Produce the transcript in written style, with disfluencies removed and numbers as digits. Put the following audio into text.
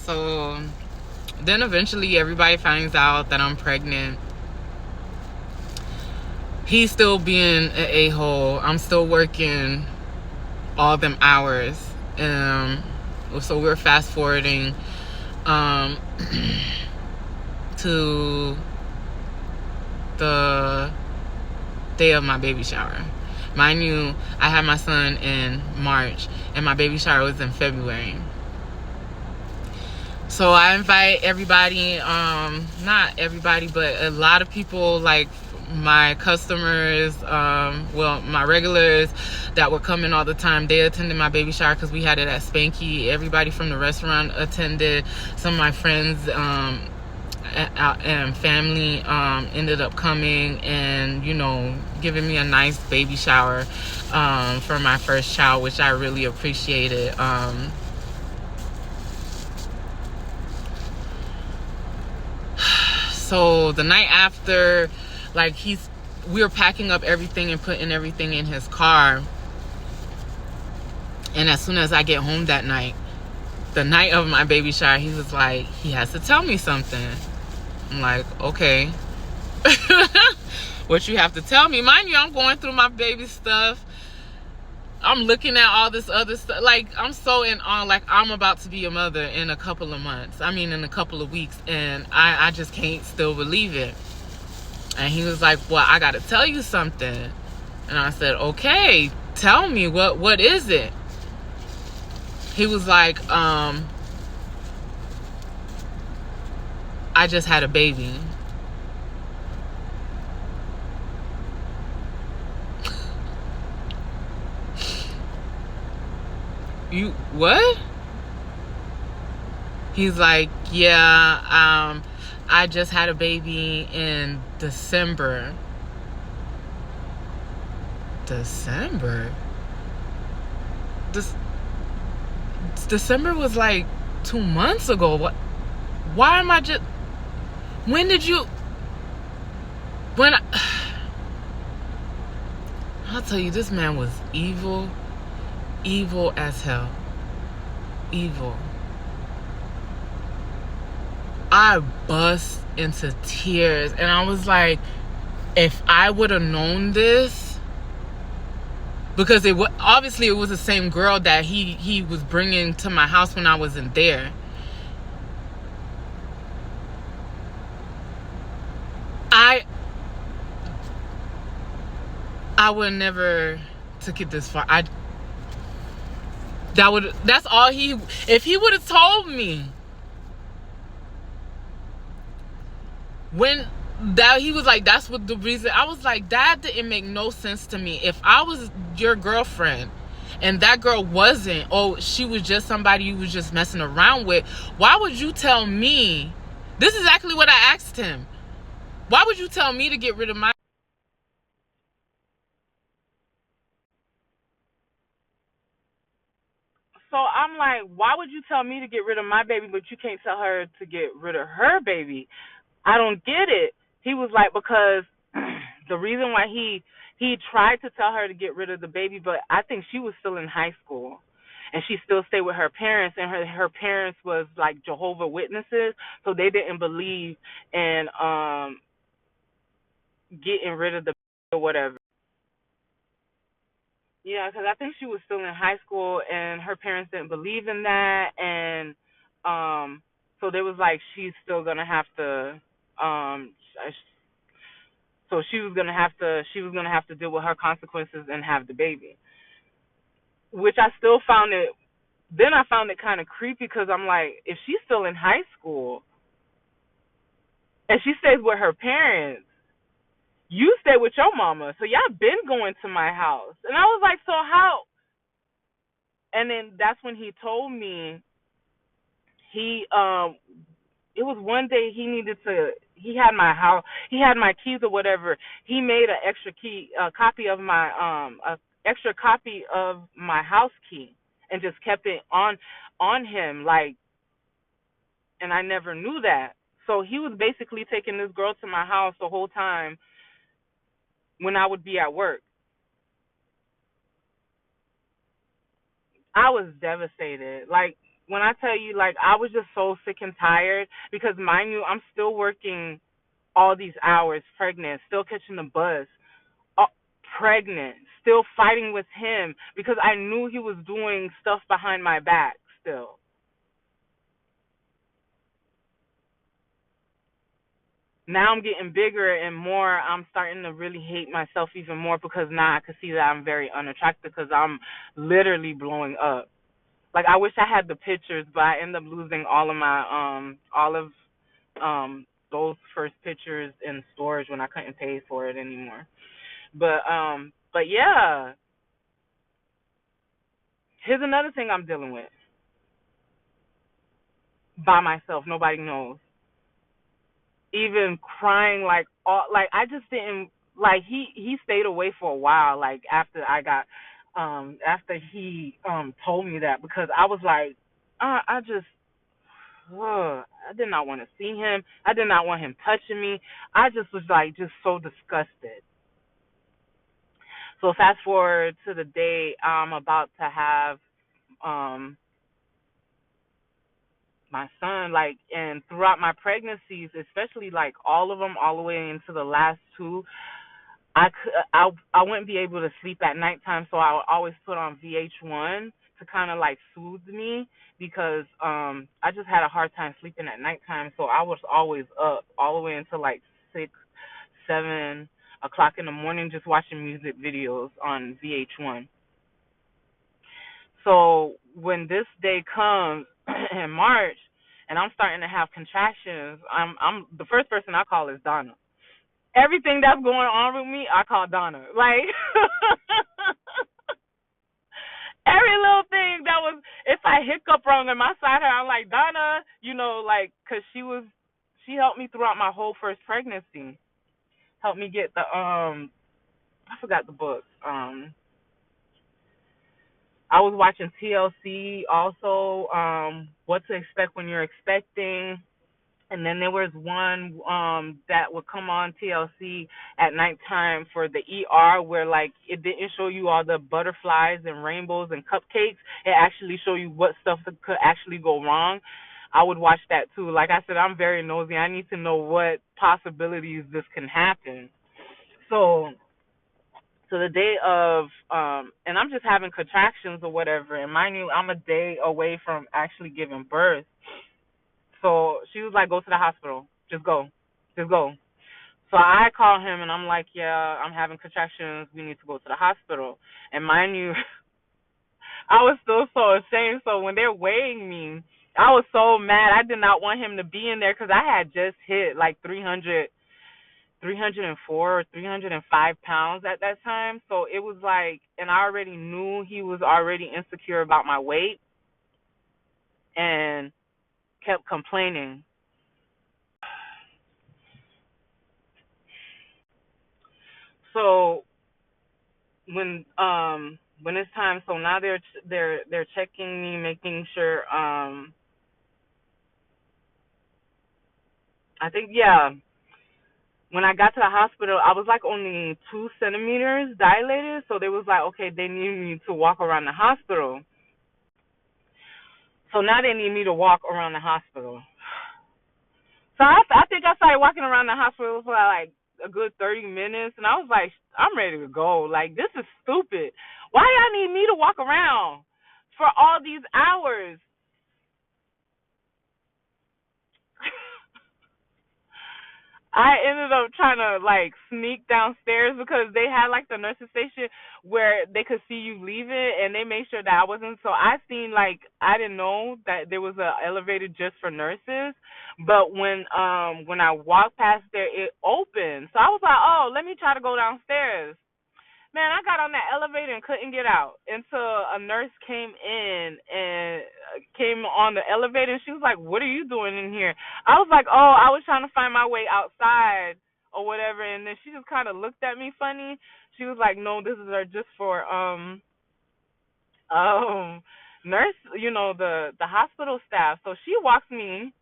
So then eventually everybody finds out that I'm pregnant. He's still being an a-hole. I'm still working all them hours. So we're fast forwarding to the day of my baby shower. Mind you, I had my son in March and my baby shower was in February. So I invite everybody, not everybody, but a lot of people, like my customers, my regulars that were coming all the time. They attended my baby shower because we had it at Spanky. Everybody from the restaurant attended. Some of my friends and family ended up coming and, giving me a nice baby shower for my first child, which I really appreciated. So the night after, we were packing up everything and putting everything in his car. And as soon as I get home that night, the night of my baby shower, he was like, he has to tell me something. I'm like, okay. What you have to tell me? Mind you, I'm going through my baby stuff. I'm looking at all this other stuff. Like, I'm so in awe. Like, I'm about to be a mother in a couple of months. I mean, in a couple of weeks. And I just can't still believe it. And he was like, well, I got to tell you something. And I said, okay, tell me. What is it? He was like, I just had a baby. You what? He's like, yeah, I just had a baby in December. December? December was like 2 months ago. What? Why am I just... When did you... When I... I'll tell you, this man was evil. Evil as hell. Evil. I bust into tears and I was like, if I would have known this, because obviously it was the same girl that he was bringing to my house when I wasn't there. I would never took it this far. That's all if he would have told me when that he was like, that's what the reason. I was like, that didn't make no sense to me. If I was your girlfriend and that girl wasn't, or she was just somebody you was just messing around with, why would you tell me? This is exactly what I asked him. Why would you tell me to get rid of my... So I'm like, why would you tell me to get rid of my baby, but you can't tell her to get rid of her baby? I don't get it. He was like, because the reason why he tried to tell her to get rid of the baby, but I think she was still in high school. And she still stayed with her parents, and her parents was like Jehovah Witnesses, so they didn't believe in getting rid of the baby or whatever. Yeah, because I think she was still in high school, and her parents didn't believe in that, and so they was like, she's still gonna have to, so she was gonna have to deal with her consequences and have the baby, which I still found it. Then I found it kind of creepy because I'm like, if she's still in high school and she stays with her parents, you stay with your mama, so y'all been going to my house, and I was like, so how? And then that's when he told me he it was one day he had my house, he had my keys or whatever. He made an extra copy of my a extra copy of my house key and just kept it on him, like, and I never knew that. So he was basically taking this girl to my house the whole time when I would be at work. I was devastated. Like, when I tell you, like, I was just so sick and tired because, mind you, I'm still working all these hours, pregnant, still catching the bus, uh, pregnant, still fighting with him because I knew he was doing stuff behind my back still. Now I'm getting bigger and more. I'm starting to really hate myself even more because now I can see that I'm very unattractive because I'm literally blowing up. Like, I wish I had the pictures, but I end up losing all of those first pictures in storage when I couldn't pay for it anymore. But yeah, here's another thing I'm dealing with by myself. Nobody knows. Even crying like all, like I just didn't, like, he stayed away for a while, like after he told me that, because I was like, I just I did not want to see him. I did not want him touching me. I just was like just so disgusted. So fast forward to the day I'm about to have um my son, like, and throughout my pregnancies, especially like all of them, all the way into the last two, I wouldn't be able to sleep at nighttime, so I would always put on VH1 to kind of like soothe me because I just had a hard time sleeping at nighttime, so I was always up all the way until like 6, 7 o'clock in the morning just watching music videos on VH1. So when this day comes in March and I'm starting to have contractions, I'm the first person I call is Donna. Everything that's going on with me, I call Donna. Like every little thing that was, if I hiccup wrong and my side her, I'm like, Donna, like, cause she helped me throughout my whole first pregnancy. Helped me get the I forgot the book. I was watching TLC also, what to expect when you're expecting. And then there was one that would come on TLC at nighttime for the ER, where like it didn't show you all the butterflies and rainbows and cupcakes. It actually showed you what stuff that could actually go wrong. I would watch that too. Like I said, I'm very nosy. I need to know what possibilities this can happen. So the day of and I'm just having contractions or whatever, and mind you, I'm a day away from actually giving birth. So she was like, go to the hospital. Just go. Just go. So I call him and I'm like, yeah, I'm having contractions. We need to go to the hospital. And mind you, I was still so ashamed. So when they're weighing me, I was so mad. I did not want him to be in there because I had just hit like 304 or 305 pounds at that time. So it was like, and I already knew he was already insecure about my weight and kept complaining. So when it's time, so now they're checking me, making sure I think, yeah, when I got to the hospital I was like only 2 centimeters dilated, so they was like, okay, they need me to walk around the hospital. So now they need me to walk around the hospital. So I think I started walking around the hospital for like a good 30 minutes, and I was like, I'm ready to go. Like, this is stupid. Why y'all need me to walk around for all these hours? I ended up trying to like sneak downstairs because they had like the nurses station where they could see you leaving, and they made sure that I wasn't. So I seen, like, I didn't know that there was a elevator just for nurses, but when I walked past there, it opened. So I was like, oh, let me try to go downstairs. Man, I got on that elevator and couldn't get out until a nurse came in and came on the elevator, and she was like, "What are you doing in here?" I was like, "Oh, I was trying to find my way outside or whatever." And then she just kind of looked at me funny. She was like, "No, this is just for um nurse, the hospital staff." So she walks me